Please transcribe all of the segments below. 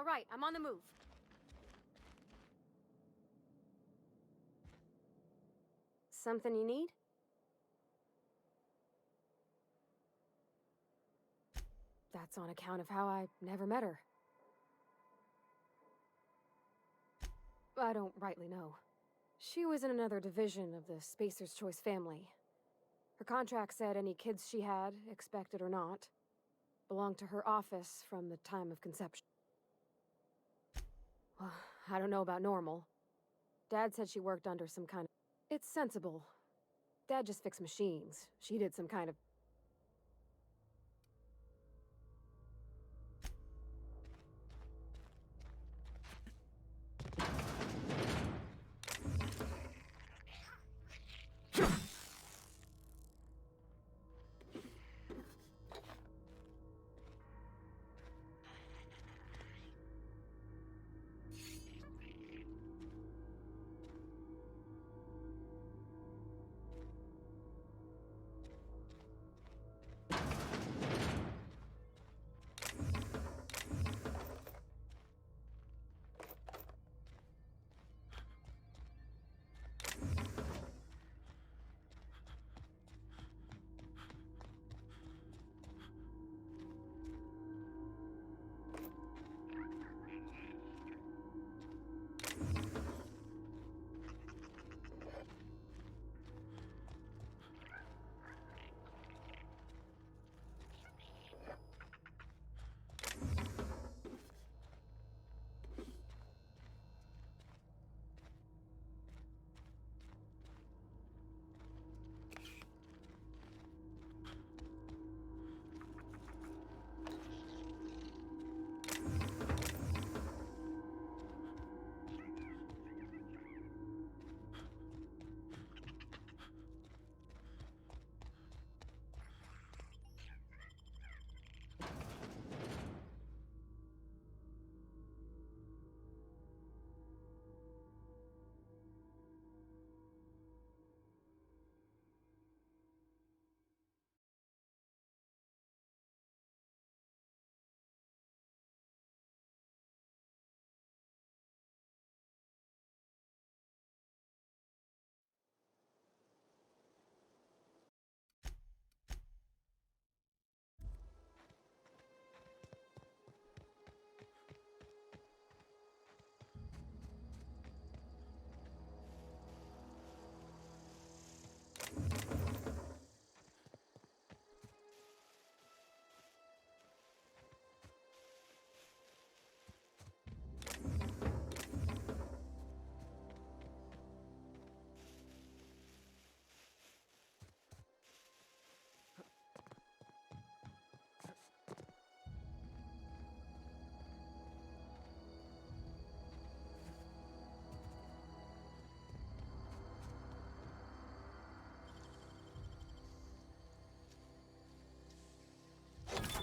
right, I'm on the move. Something you need? That's on account of how I never met her. I don't rightly know. She was in another division of the Spacer's Choice family. Her contract said any kids she had, expected or not, belonged to her office from the time of conception. Well, I don't know about normal. Dad said she worked under some kind of... It's sensible. Dad just fixed machines. She did some kind of...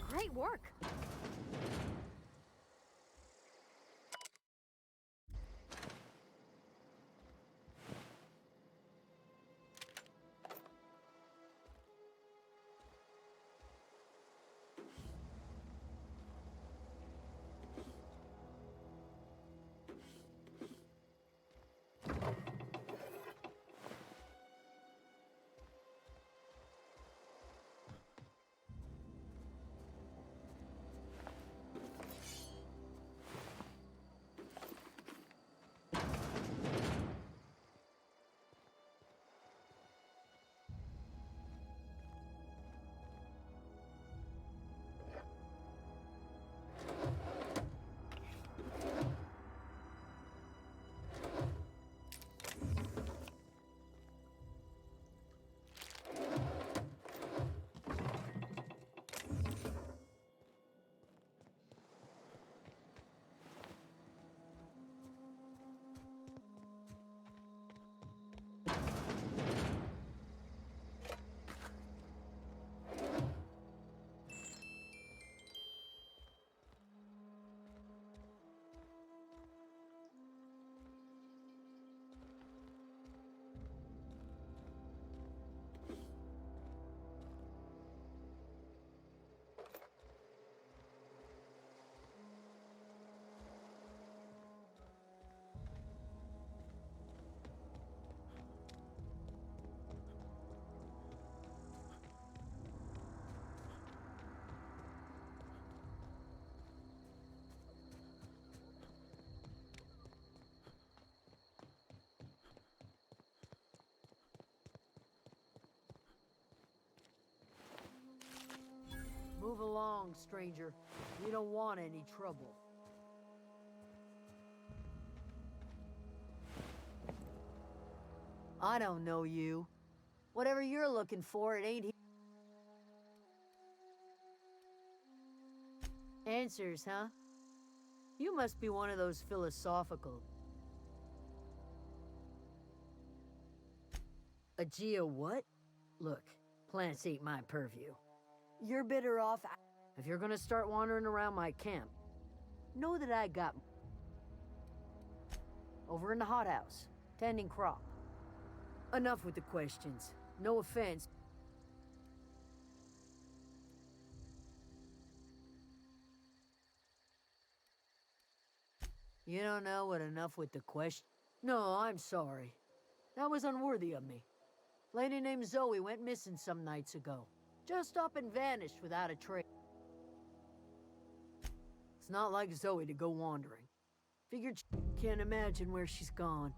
Great work! wrong, stranger. We don't want any trouble. I don't know you. Whatever you're looking for, it ain't here. Answers, huh? You must be one of those philosophical. A geo what? Look, plants ain't my purview. You're better off if you're gonna start wandering around my camp. Know that I got over in the hothouse, tending crop. Enough with the questions. No offense. You don't know what enough with the question? No, I'm sorry. That was unworthy of me. Lady named Zoe went missing some nights ago. Just up and vanished without a trace. It's not like Zoe to go wandering. Figured can't imagine where she's gone.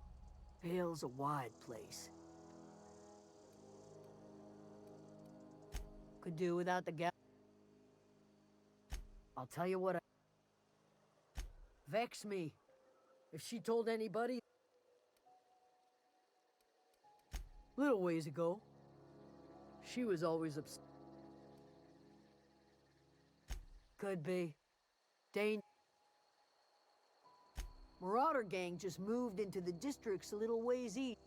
Vale's a wide place. Could do without the gal. I'll tell you what. Vex me. If she told anybody. Little ways ago, she was always upset. Could be. Marauder gang just moved into the districts a little ways east.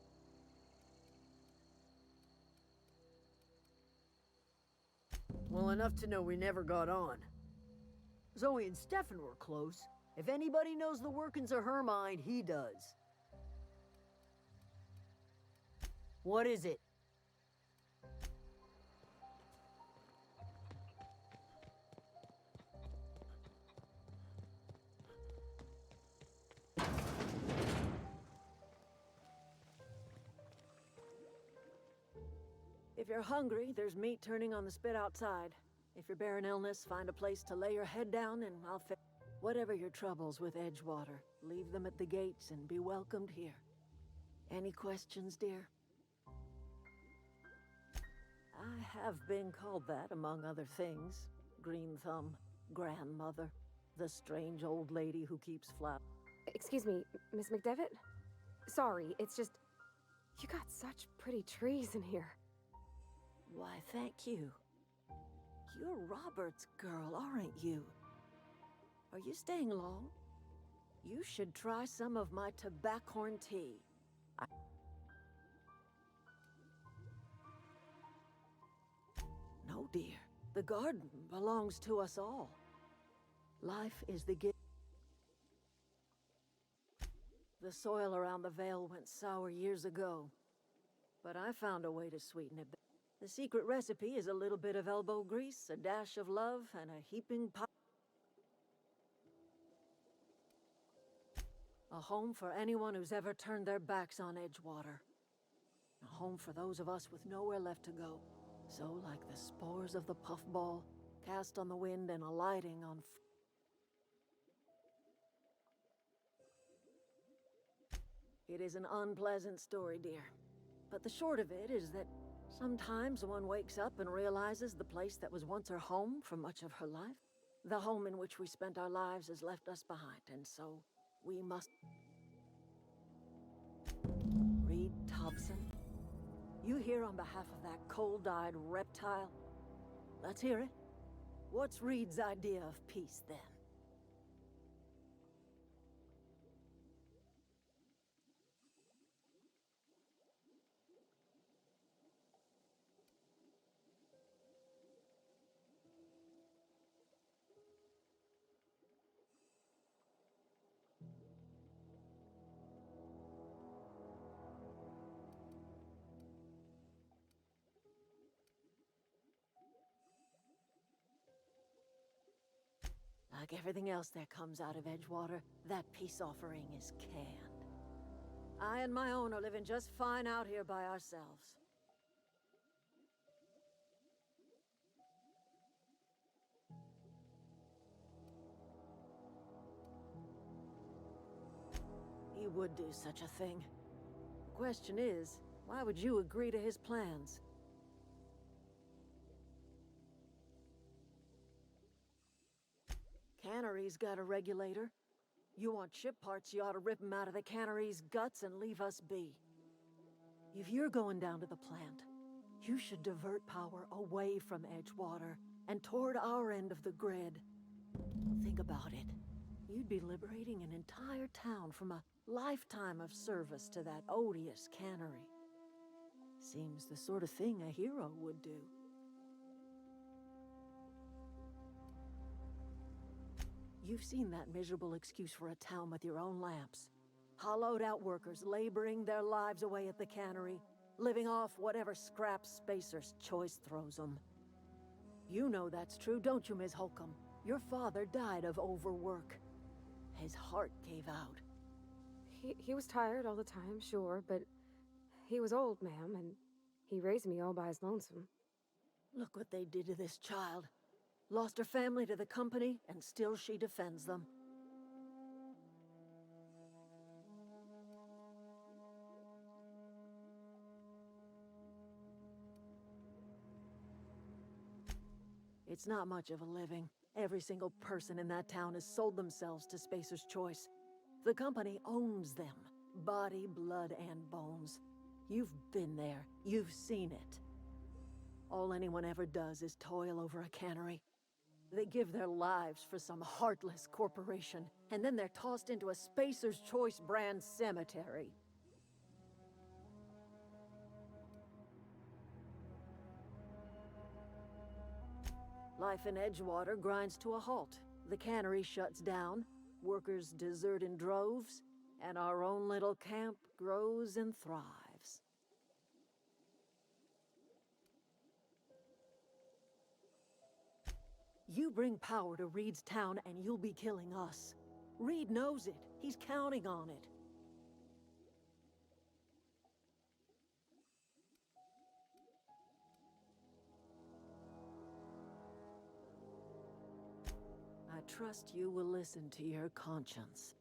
Well, enough to know we never got on. Zoe and Stefan were close. If anybody knows the workings of her mind, he does. What is it? If you're hungry, there's meat turning on the spit outside. If you're bearing illness, find a place to lay your head down and I'll fix. Whatever your troubles with Edgewater, leave them at the gates and be welcomed here. Any questions, dear? I have been called that, among other things. Green Thumb, grandmother, the strange old lady who keeps flowers. Excuse me, Miss McDevitt? Sorry, it's just... You got such pretty trees in here. Why, thank you. You're Robert's girl, aren't you? Are you staying long? You should try some of my tobaccorn tea. No, dear. The garden belongs to us all. Life is the gift. The soil around the Vale went sour years ago, but I found a way to sweeten it. The secret recipe is a little bit of elbow grease, a dash of love, and a heaping pot. A home for anyone who's ever turned their backs on Edgewater. A home for those of us with nowhere left to go. So, like the spores of the puffball, cast on the wind and alighting on... It is an unpleasant story, dear. But the short of it is that sometimes one wakes up and realizes the place that was once her home for much of her life, the home in which we spent our lives, has left us behind, and so we must... Reed Thompson? You here on behalf of that cold-eyed reptile? Let's hear it. What's Reed's idea of peace, then? Like everything else that comes out of Edgewater, that peace offering is canned. I and my own are living just fine out here by ourselves. He would do such a thing. The question is, why would you agree to his plans? cannery's got a regulator. You want ship parts, you ought to rip 'em out of the cannery's guts and leave us be. If you're going down to the plant, you should divert power away from Edgewater and toward our end of the grid. Think about it. You'd be liberating an entire town from a lifetime of service to that odious cannery. Seems the sort of thing a hero would do. You've seen that miserable excuse for a town with your own lamps. Hollowed out workers laboring their lives away at the cannery, living off whatever scraps Spacer's Choice throws them. You know that's true, don't you, Ms. Holcomb? Your father died of overwork. His heart gave out. He was tired all the time, sure, but he was old, ma'am, and he raised me all by his lonesome. Look what they did to this child. Lost her family to the company, and still she defends them. It's not much of a living. Every single person in that town has sold themselves to Spacer's Choice. The company owns them. Body, blood, and bones. You've been there. You've seen it. All anyone ever does is toil over a cannery. They give their lives for some heartless corporation, and then they're tossed into a Spacer's Choice brand cemetery. Life in Edgewater grinds to a halt. The cannery shuts down, workers desert in droves, and our own little camp grows and thrives. You bring power to Reed's town and you'll be killing us. Reed knows it. He's counting on it. I trust you will listen to your conscience.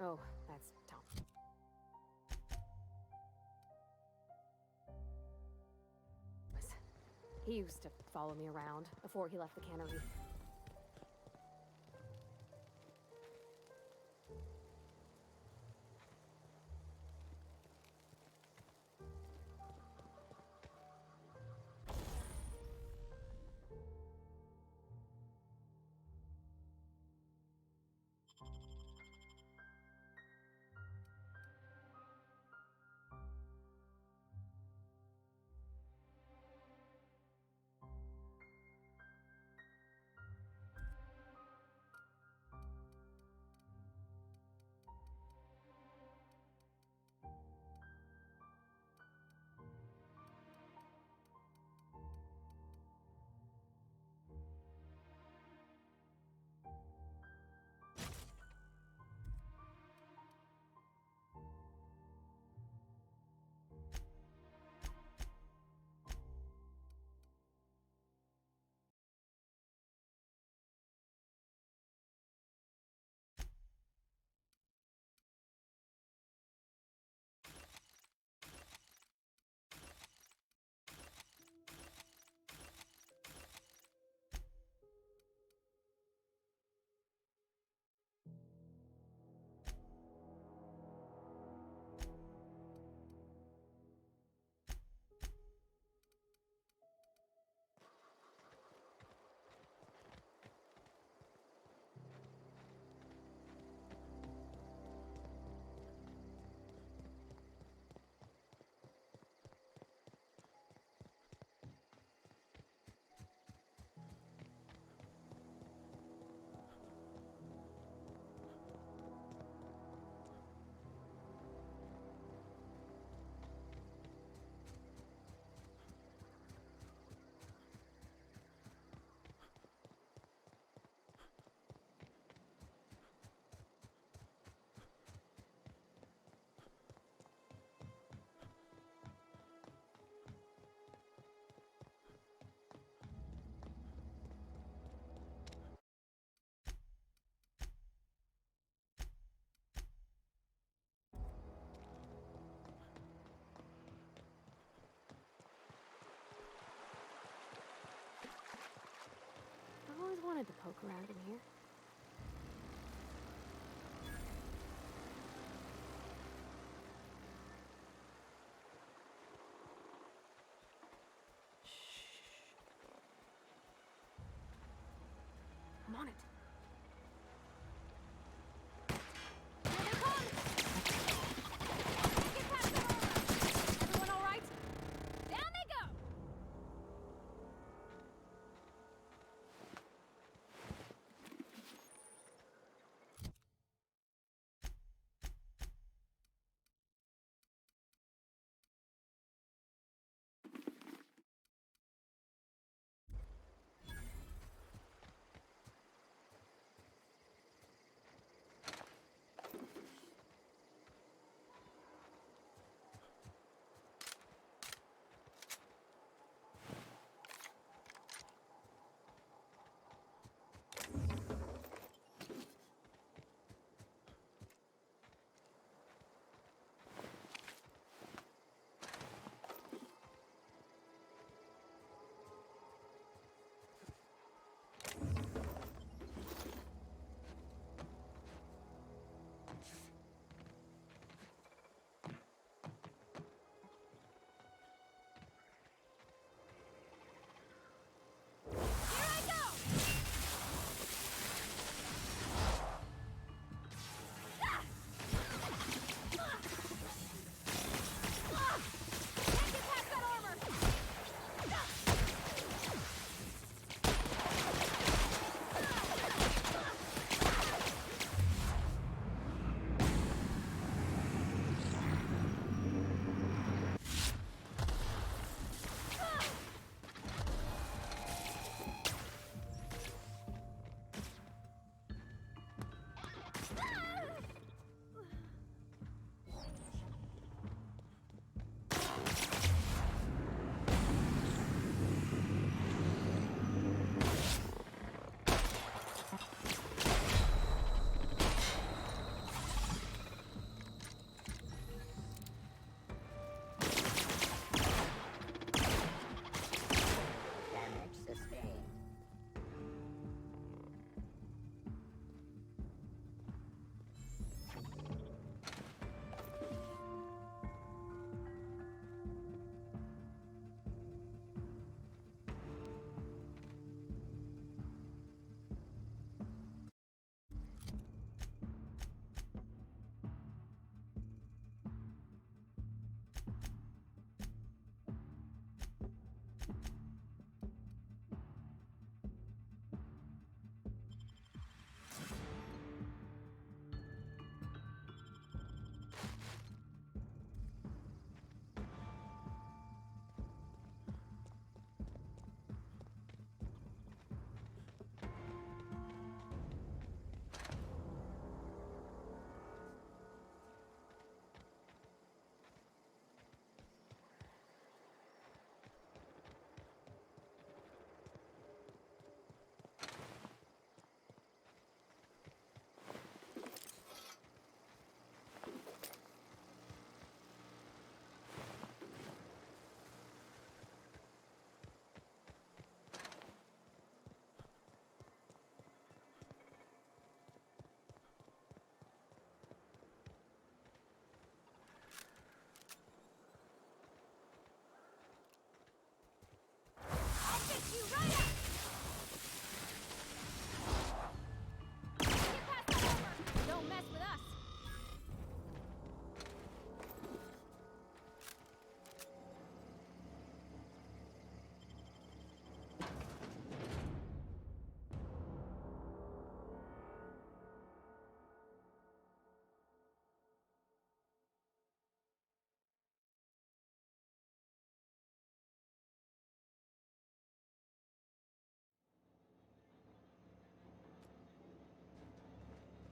Oh, that's Tom. He used to follow me around before he left the cannery. wanted to poke around in here. I'm on it. Here they come! Can't get past the armor! Everyone all right? Down they go!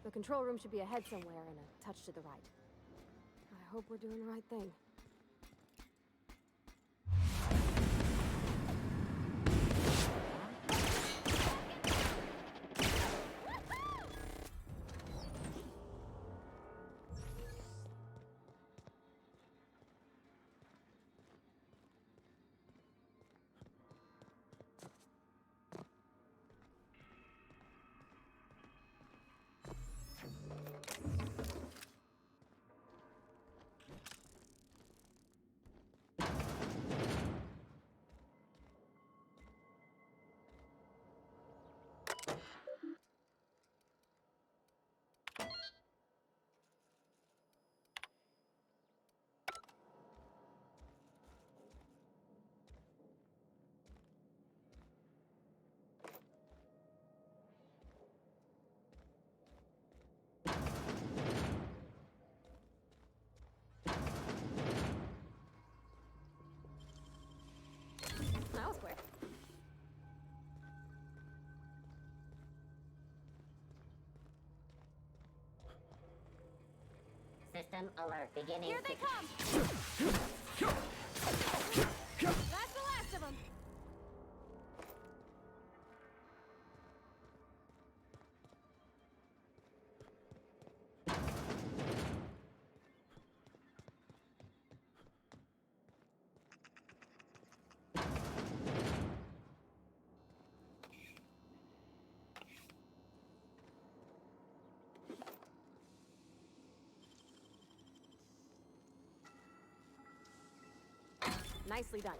The control room should be ahead somewhere and a touch to the right. I hope we're doing the right thing. System alert beginning. Here they come! That's the last of them! Nicely done.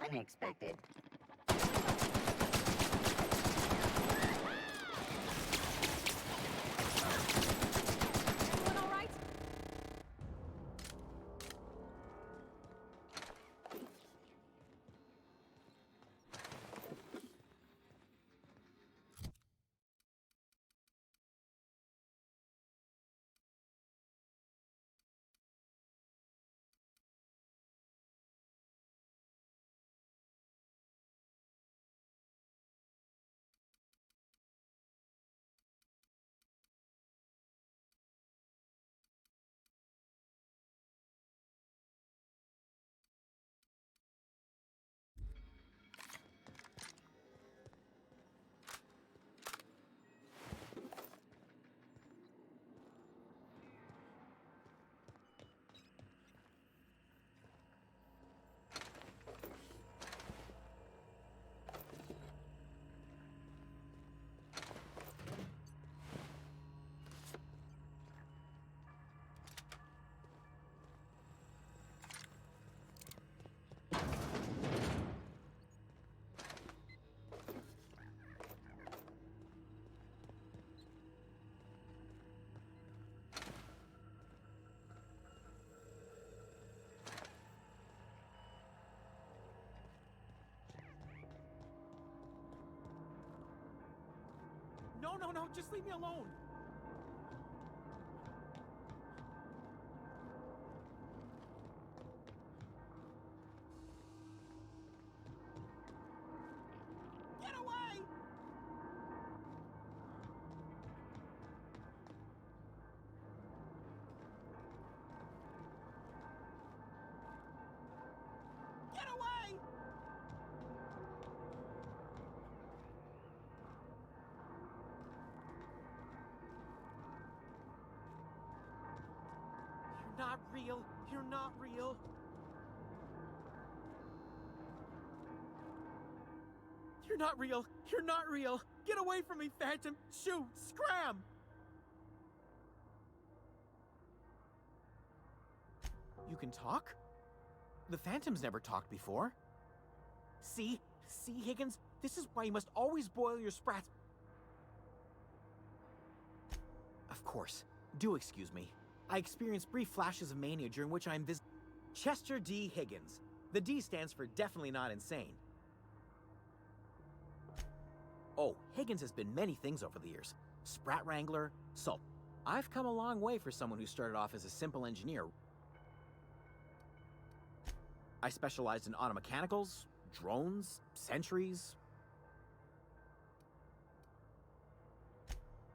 Unexpected. Everyone all right? No, no, no, just leave me alone. Get away! Get away! You're not real. You're not real. You're not real. You're not real. Get away from me, Phantom. Shoot! Scram! You can talk? The Phantom's never talked before. See? See, Higgins? This is why you must always boil your sprats. Of course. Do excuse me. I experienced brief flashes of mania during which I am Chester D. Higgins. The D stands for definitely not insane. Oh, Higgins has been many things over the years. Sprat Wrangler, Salt. I've come a long way for someone who started off as a simple engineer. I specialized in automechanicals, drones, sentries.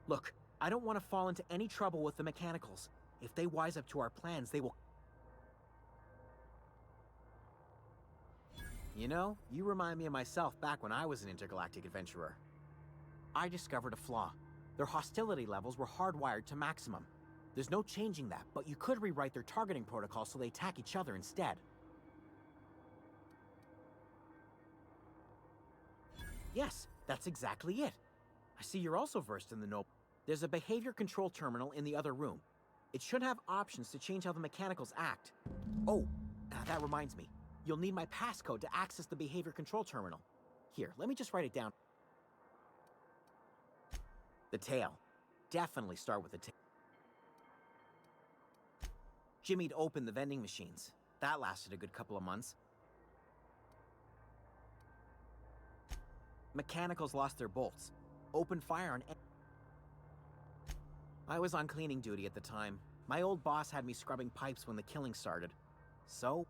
Look, I don't want to fall into any trouble with the mechanicals. If they wise up to our plans, they will... You know, you remind me of myself back when I was an intergalactic adventurer. I discovered a flaw. Their hostility levels were hardwired to maximum. There's no changing that, but you could rewrite their targeting protocol so they attack each other instead. Yes, that's exactly it. I see you're also versed in the no... There's a behavior control terminal in the other room. It should have options to change how the mechanicals act. Oh, that reminds me. You'll need my passcode to access the behavior control terminal. Here, let me just write it down. The tail. Definitely start with the tail. Jimmy'd opened the vending machines. That lasted a good couple of months. Mechanicals lost their bolts. Opened fire on... I was on cleaning duty at the time. My old boss had me scrubbing pipes when the killing started. So...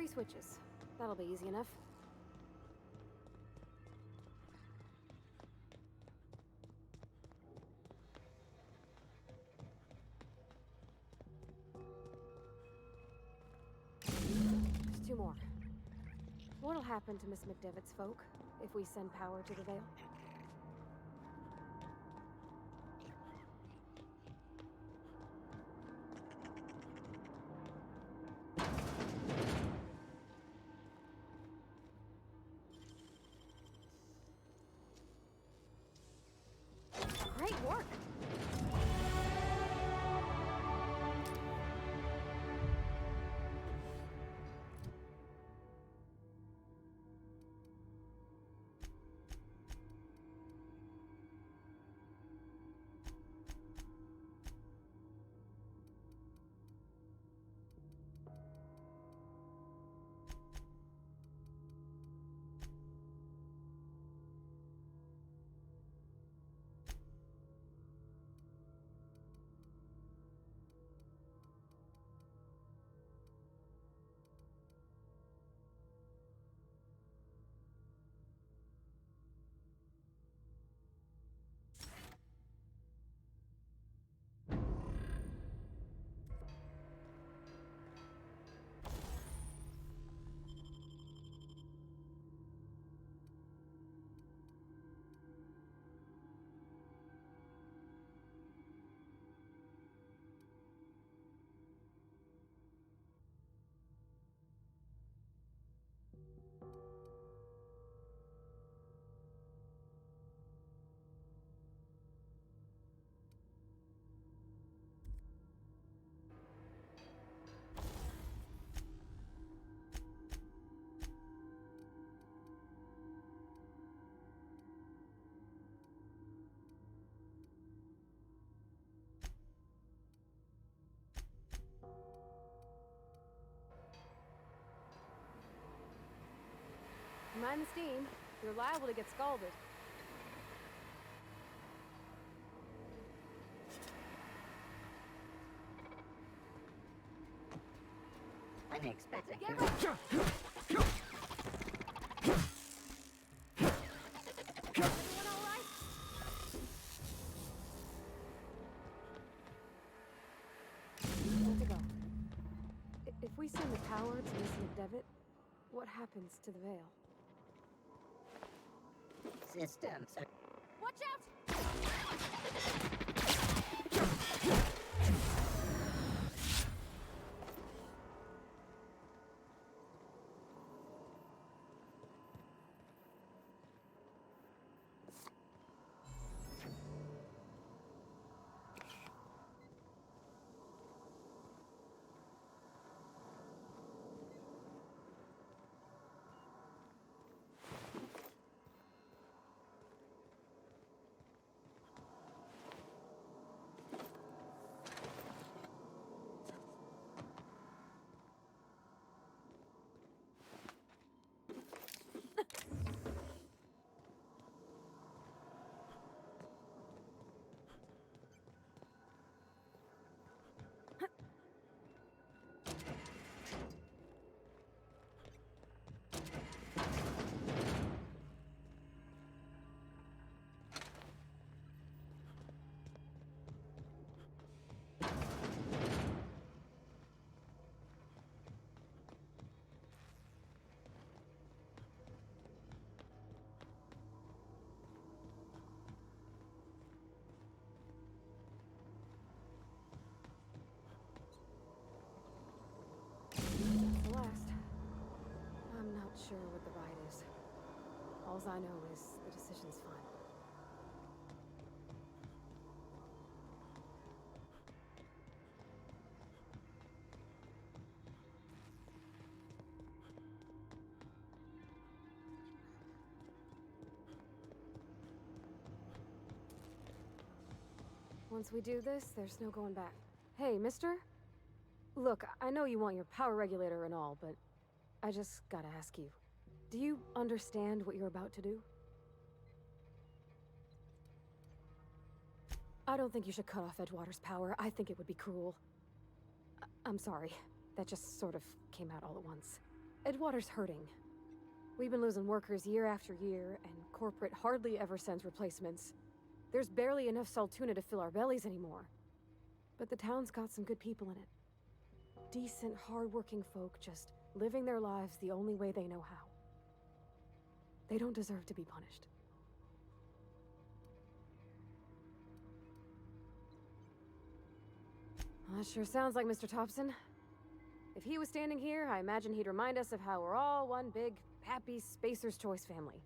3 switches. That'll be easy enough. Just 2 more. What'll happen to Miss McDevitt's folk if we send power to the Vale? Great work! Mind the steam. You're liable to get scalded. Unexpected. Get ready! Everyone all right? Where to go? If we send the power to Miss McDevitt, what happens to the Vale? Systems are Watch out! The last. I'm not sure what the ride is. Alls I know is the decision's final. Once we do this, there's no going back. Hey, mister? Look, I know you want your power regulator and all, but I just gotta ask you. Do you understand what you're about to do? I don't think you should cut off Edgewater's power. I think it would be cruel. I'm sorry. That just sort of came out all at once. Edgewater's hurting. We've been losing workers year after year, and corporate hardly ever sends replacements. There's barely enough Saltuna to fill our bellies anymore. But the town's got some good people in it. Decent, hard-working folk just living their lives the only way they know how. They don't deserve to be punished. Well, that sure sounds like Mr. Thompson. If he was standing here, I imagine he'd remind us of how we're all one big, happy Spacer's Choice family.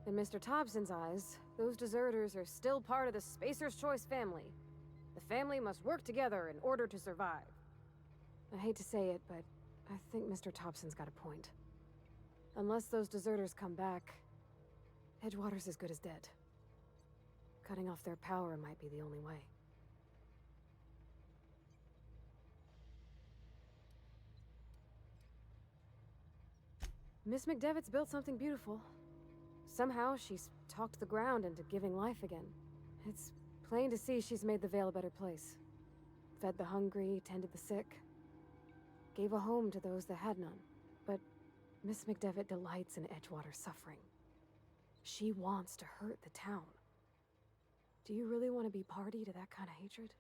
In Mr. Thompson's eyes, those deserters are still part of the Spacer's Choice family. The family must work together in order to survive. I hate to say it, but I think Mr. Thompson's got a point. Unless those deserters come back, Edgewater's as good as dead. Cutting off their power might be the only way. Miss McDevitt's built something beautiful. Somehow, she's talked the ground into giving life again. It's plain to see she's made the Vale a better place. Fed the hungry, tended the sick. Gave a home to those that had none. But Miss McDevitt delights in Edgewater's suffering. She wants to hurt the town. Do you really want to be party to that kind of hatred?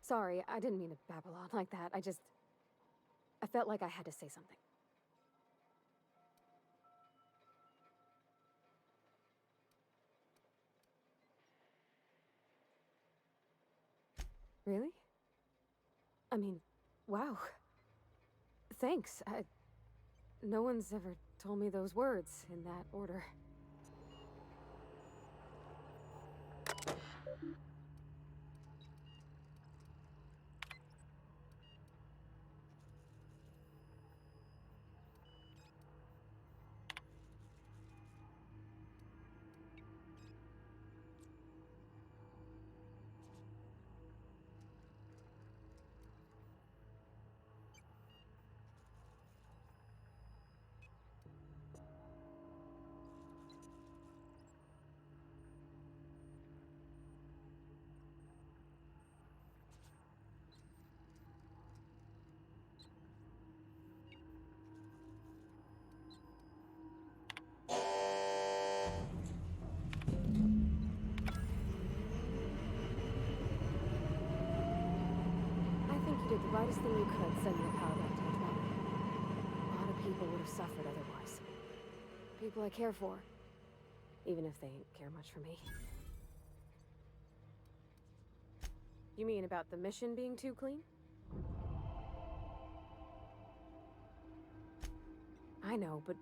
Sorry, I didn't mean to babble on like that. I felt like I had to say something. Really? I mean, wow. Thanks. No one's ever told me those words in that order. I think you did the rightest thing you could sending the power back to Edgewater. A lot of people would have suffered otherwise. People I care for. Even if they ain't care much for me. You mean about the mission being too clean? I know, but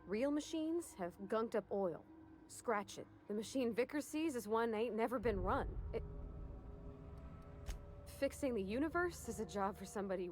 real machines have gunked up oil. Scratch it. The machine Vickers sees is one ain't never been run. Fixing the universe is a job for somebody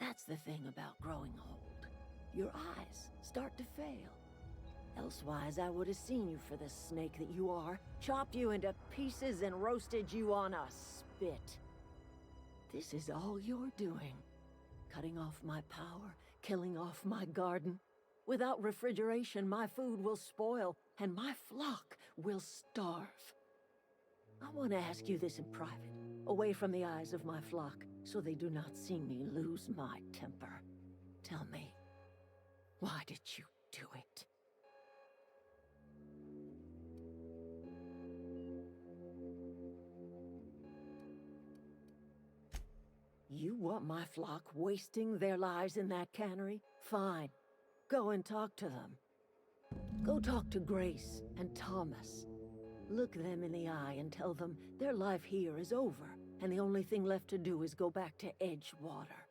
That's the thing about growing old. Your eyes start to fail. Elsewise, I would have seen you for the snake that you are, chopped you into pieces and roasted you on a spit. This is all you're doing. Cutting off my power, killing off my garden. Without refrigeration, my food will spoil, and my flock will starve. I want to ask you this in private, away from the eyes of my flock, so they do not see me lose my temper. Tell me, why did you do it? You want my flock wasting their lives in that cannery? Fine. Go and talk to them. Go talk to Grace and Thomas. Look them in the eye and tell them their life here is over, and the only thing left to do is go back to Edgewater.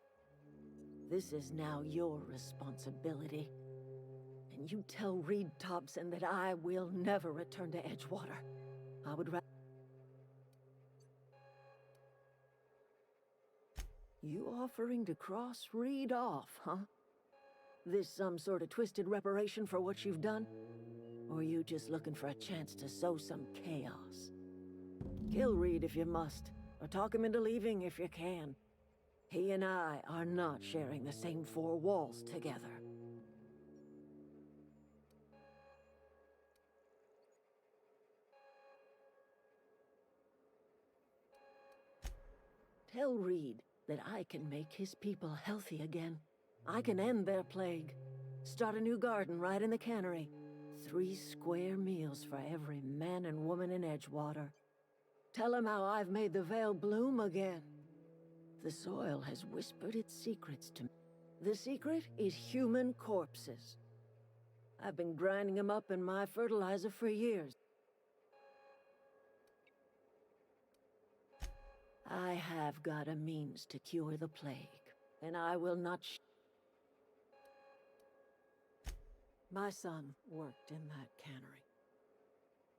This is now your responsibility. And you tell Reed Thompson that I will never return to Edgewater. I would rather... You offering to cross Reed off, huh? This some sort of twisted reparation for what you've done? Or you just looking for a chance to sow some chaos? Kill Reed if you must, or talk him into leaving if you can. He and I are not sharing the same four walls together. Tell Reed that I can make his people healthy again. I can end their plague. Start a new garden right in the cannery. 3 square meals for every man and woman in Edgewater. Tell him how I've made the Vale bloom again. The soil has whispered its secrets to me. The secret is human corpses. I've been grinding them up in my fertilizer for years. I have got a means to cure the plague, and I will not My son worked in that cannery.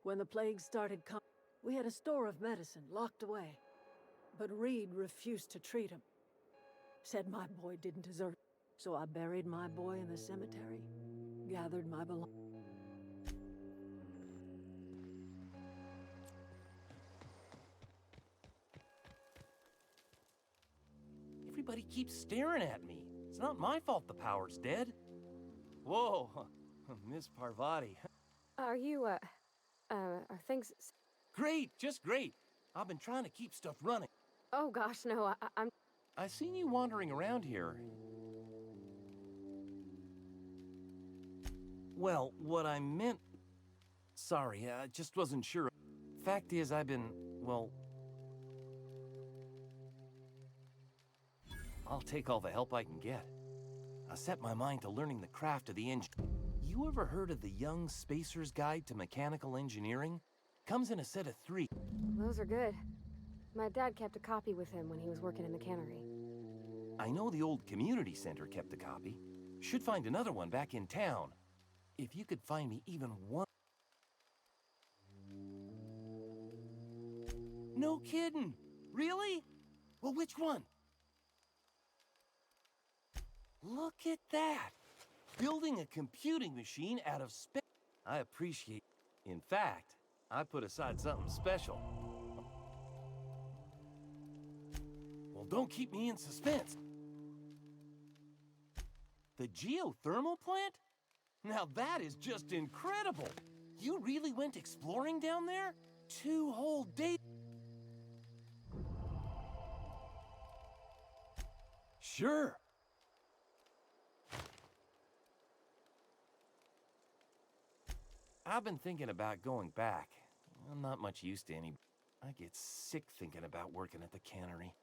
When the plague started coming, we had a store of medicine locked away. But Reed refused to treat him. Said my boy didn't deserve it. So I buried my boy in the cemetery, gathered my belongings. Everybody keeps staring at me. It's not my fault the power's dead. Whoa, Miss Parvati. Are you, are things... Great, just great. I've been trying to keep stuff running. Oh gosh, no, I'm... I seen you wandering around here. Well, what I meant... Sorry, I just wasn't sure. Fact is, I've been, well... I'll take all the help I can get. I set my mind to learning the craft of the engine. You ever heard of the Young Spacer's Guide to Mechanical Engineering? Comes in a set of 3. Those are good. My dad kept a copy with him when he was working in the cannery. I know the old community center kept a copy. Should find another one back in town. If you could find me even one... No kidding! Really? Well, which one? Look at that! Building a computing machine out of space. I appreciate... In fact, I put aside something special. Well, don't keep me in suspense. The geothermal plant? Now that is just incredible! You really went exploring down there? 2 whole days? Sure. I've been thinking about going back. I'm not much use to any... I get sick thinking about working at the cannery.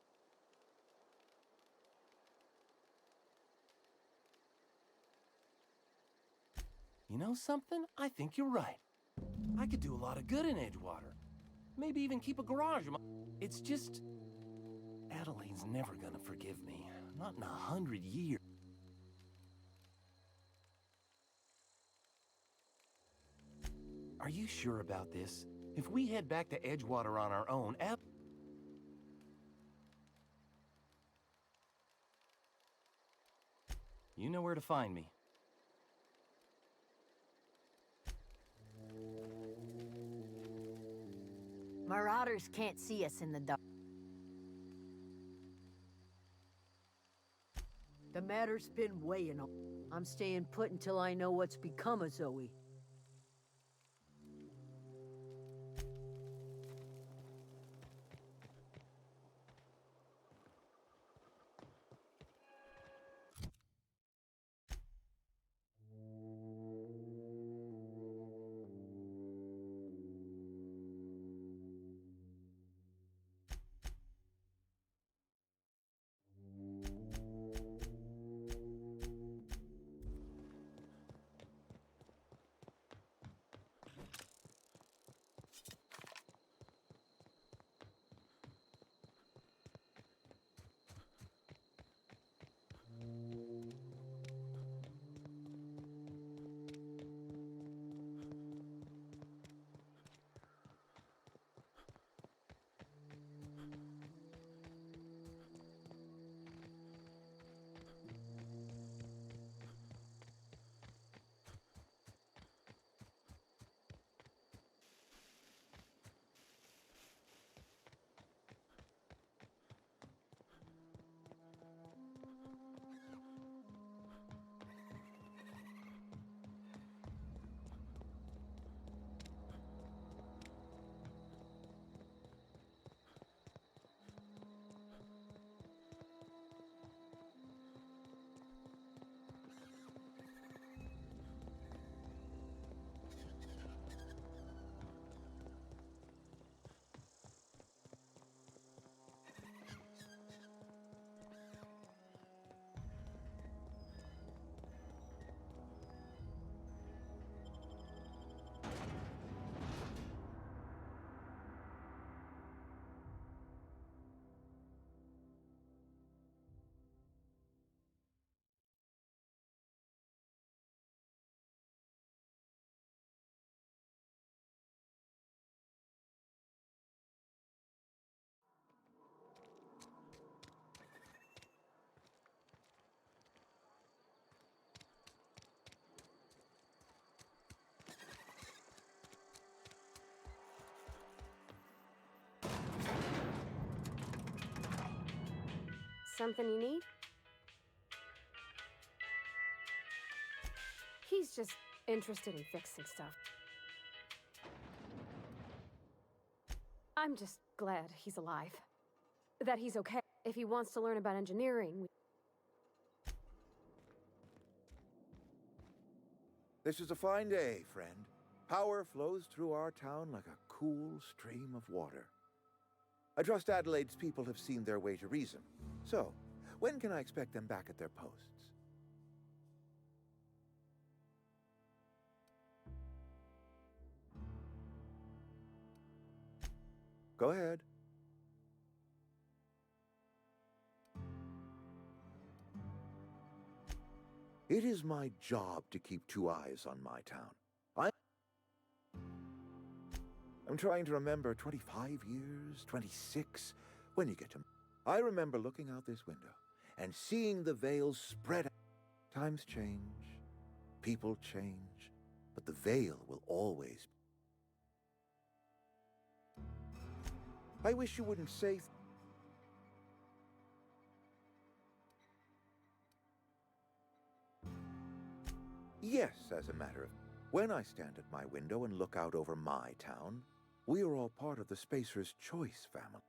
You know something? I think you're right. I could do a lot of good in Edgewater. Maybe even keep a garage. It's just... Adelaide's never gonna forgive me. Not in 100 years. Are you sure about this? If we head back to Edgewater on our own, You know where to find me. Marauders can't see us in the dark. The matter's been weighing on. I'm staying put until I know what's become of Zoe. Something you need? He's just interested in fixing stuff. I'm just glad he's alive. That he's okay. If he wants to learn about engineering... This is a fine day, friend. Power flows through our town like a cool stream of water. I trust Adelaide's people have seen their way to reason. So, when can I expect them back at their posts? Go ahead. It is my job to keep two eyes on my town. I'm trying to remember 25 years, 26, when you get to... I remember looking out this window and seeing the veils spread out. Times change, people change, but the veil will always... I wish you wouldn't say... Yes, as a matter of... When I stand at my window and look out over my town, we are all part of the Spacer's Choice family.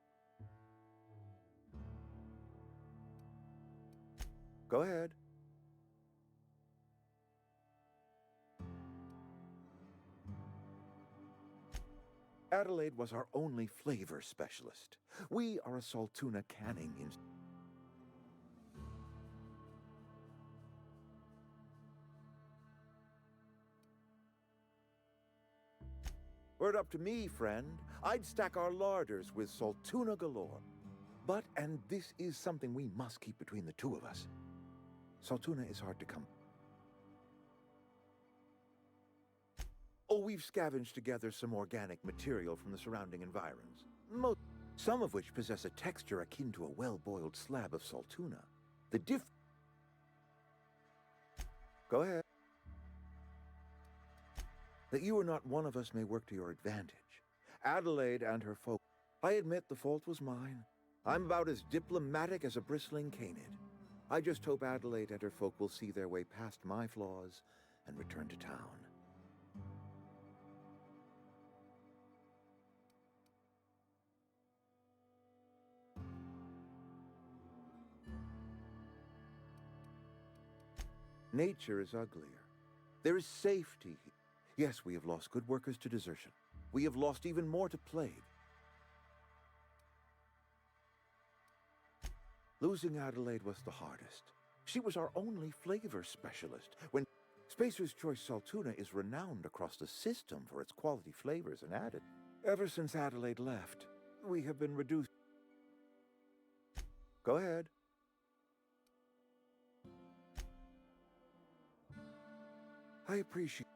Go ahead. Adelaide was our only flavor specialist. We are a Saltuna canning institute. Were it up to me, friend, I'd stack our larders with Saltuna galore. But, and this is something we must keep between the two of us, Saltuna is hard to come. Oh, we've scavenged together some organic material from the surrounding environs, some of which possess a texture akin to a well-boiled slab of Saltuna. The Go ahead. That you are not one of us may work to your advantage. Adelaide and her folk. I admit the fault was mine. I'm about as diplomatic as a bristling canid. I just hope Adelaide and her folk will see their way past my flaws and return to town. Nature is uglier. There is safety. Yes, we have lost good workers to desertion. We have lost even more to plague. Losing Adelaide was the hardest. She was our only flavor specialist. When Spacer's Choice Saltuna is renowned across the system for its quality flavors and added. Ever since Adelaide left, we have been reduced. Go ahead. I appreciate.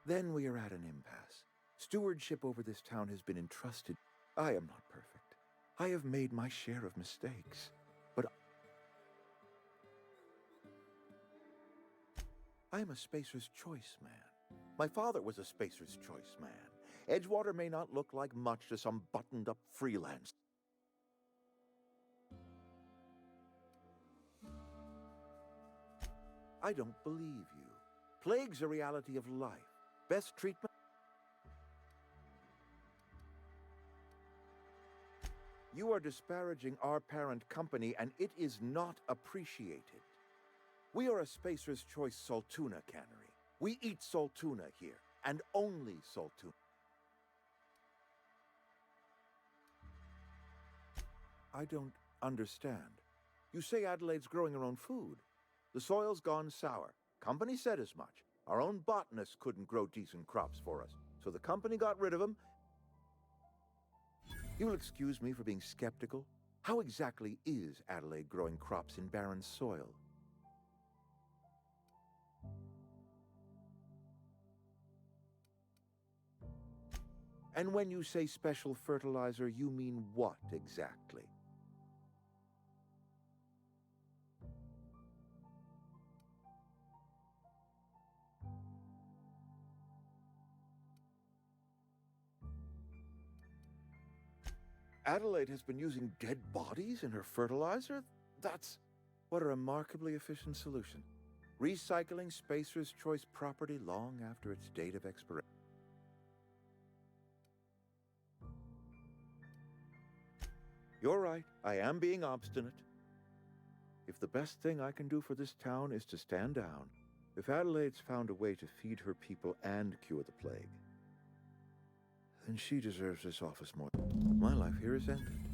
Then we are at an impasse. Stewardship over this town has been entrusted. I am not perfect. I have made my share of mistakes. But I am a Spacer's Choice man. My father was a Spacer's Choice man. Edgewater may not look like much to some buttoned-up freelance. I don't believe you. Plague's a reality of life. Best treatment? You are disparaging our parent company, and it is not appreciated. We are a Spacer's Choice Saltuna cannery. We eat Saltuna here, and only Saltuna. I don't understand. You say Adelaide's growing her own food. The soil's gone sour. Company said as much. Our own botanist couldn't grow decent crops for us, so the company got rid of them. You'll excuse me for being skeptical. How exactly is Adelaide growing crops in barren soil? And when you say special fertilizer, you mean what exactly? Adelaide has been using dead bodies in her fertilizer? That's what a remarkably efficient solution. Recycling Spacer's Choice property long after its date of expiration. You're right, I am being obstinate. If the best thing I can do for this town is to stand down, if Adelaide's found a way to feed her people and cure the plague, then she deserves this office more. My life here is ended.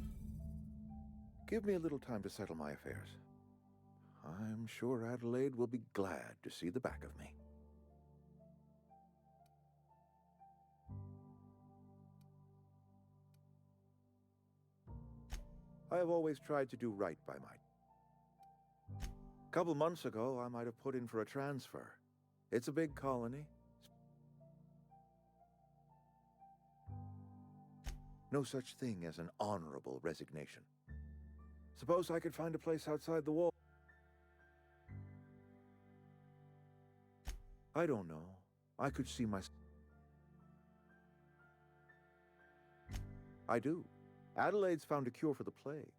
Give me a little time to settle my affairs. I'm sure Adelaide will be glad to see the back of me. I have always tried to do right by my... A couple months ago, I might have put in for a transfer. It's a big colony. No such thing as an honorable resignation. Suppose I could find a place outside the wall. I don't know. I could see my... I do. Adelaide's found a cure for the plague.